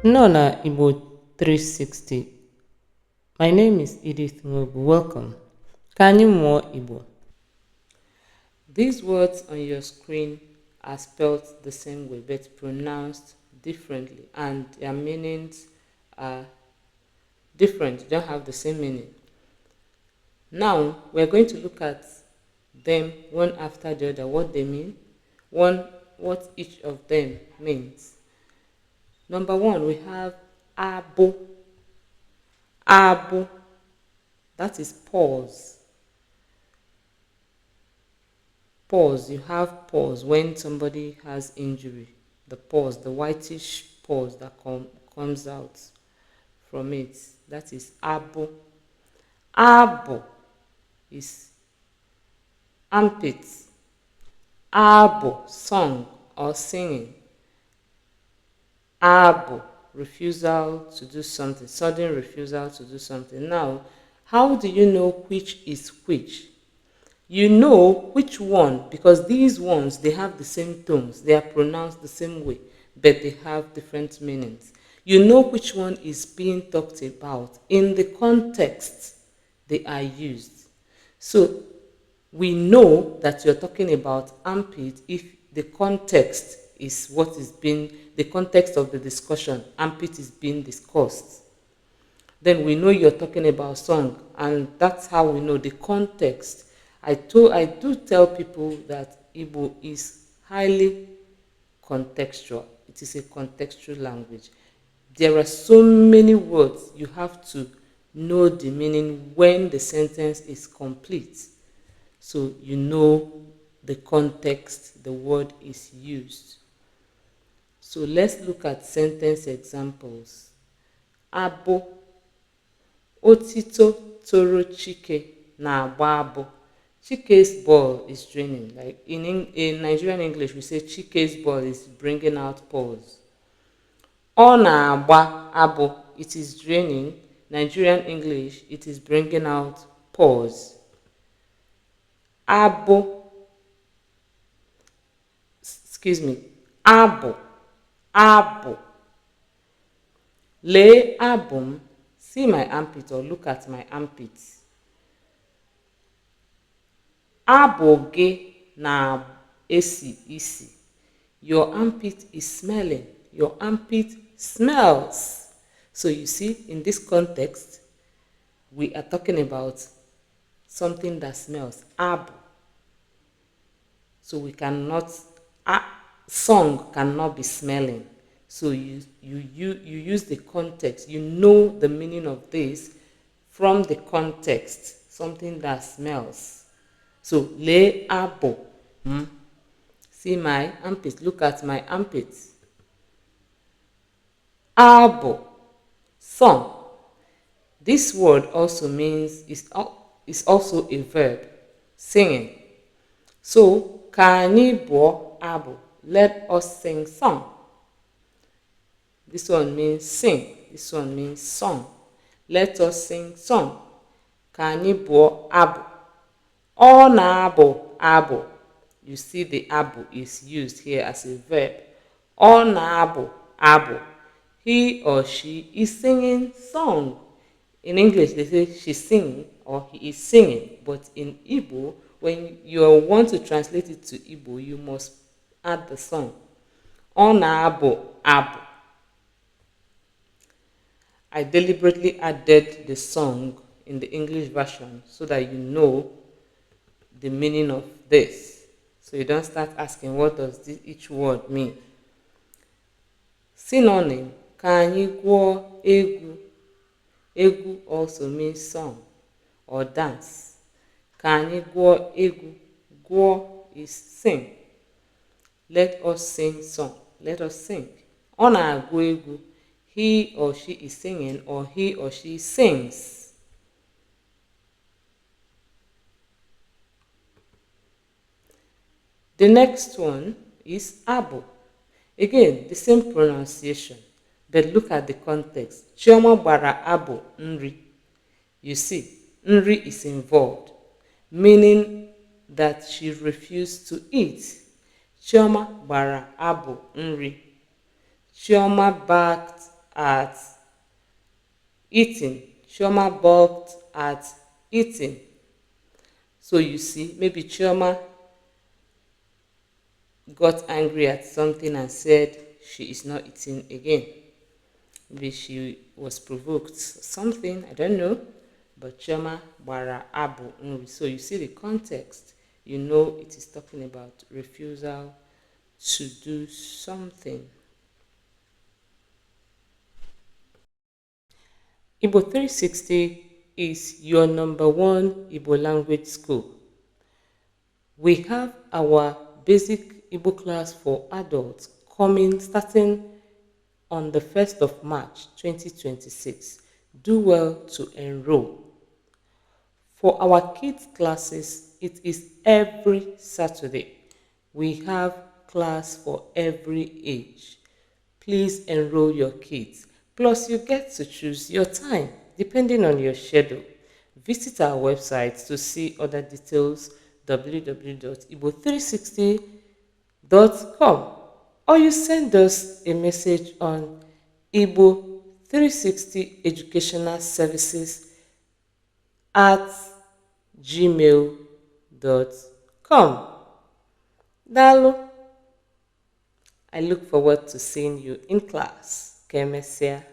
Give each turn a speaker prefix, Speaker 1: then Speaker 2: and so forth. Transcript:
Speaker 1: Nona Igbo 360. My name is Edith Ngobu. Welcome. Can you more Igbo? These words on your screen are spelled the same way but pronounced differently, and their meanings are different. They don't have the same meaning. Now we're going to look at them one after the other, what they mean, what each of them means. Number one, we have abo. Abo, that is pause. Pause, you have pause when somebody has injury. The pause, the whitish pause that comes out from it, that is abo. Abo is armpit. Abo, song or singing. Abo, refusal to do something, sudden refusal to do something. Now, how do you know which is which? You know which one because these ones, they have the same tones, they are pronounced the same way, but they have different meanings. You know which one is being talked about in the context they are used. So we know that you're talking about armpit if the context is what is being, the context of the discussion, armpit is being discussed. Then we know you're talking about song, and that's how we know the context. I do tell people that Igbo is highly contextual. It is a contextual language. There are so many words you have to know the meaning when the sentence is complete. So you know the context the word is used. So let's look at sentence examples. Abo. Otito toro Chike na-agba abụ. Chike's ball is draining. Like in Nigerian English, we say Chike's ball is bringing out pause. Ọ na-agba abụ, it is draining. Nigerian English, it is bringing out pause. Abụ, excuse me, abụ, abụ. Lee abụ m, see my armpit or look at my armpits. Abụ gị na-esi isi. Your armpit is smelling. Your armpit smells. So you see, in this context, we are talking about something that smells. Abụ. So we cannot, song cannot be smelling. So you use the context. You know the meaning of this from the context. Something that smells. So le abo. See my armpit. Look at my armpits. Abo. Song. This word also means is also a verb. Singing. So ka anyị bụọ abụ. Let us sing song. This one means sing. This one means song. Let us sing song. Ka anyị bụọ abụ. Ọ na-abụ abụ. You see the abụ is used here as a verb. Ọ na-abụ abụ. He or she is singing song. In English, they say she's singing or he is singing. But in Igbo, when you want to translate it to Igbo, you must add the song. Ọ na-abụ abụ. I deliberately added the song in the English version so that you know the meaning of this. So you don't start asking what does each word mean. Synonym, ka anyị gwuo egwu. Egwu also means song or dance. Ka anyị gwuo egwu. Gwuo is sing. Let us sing song. Let us sing. Ọ na-agụ egwu. He or she is singing or he or she sings. The next one is abo. Again, the same pronunciation, but look at the context. Chioma gbara abo nri. You see, nri is involved, meaning that she refused to eat. Chioma gbara abo nri. Chioma baked at eating. Chioma balked at eating. So you see, maybe Chioma got angry at something and said she is not eating again. Maybe she was provoked. Something, I don't know. But Chioma bara abu nri. So you see the context. You know it is talking about refusal to do something. Igbo 360 is your number one Igbo language school. We have our basic Igbo class for adults coming starting on the 1st of March 2026. Do well to enroll. For our kids classes, it is every Saturday. We have class for every age. Please enroll your kids. Plus, you get to choose your time depending on your schedule. Visit our website to see other details www.igbo360.com, or you send us a message on Igbo360 Educational Services at gmail.com. Dalo, I look forward to seeing you in class. Kemesia.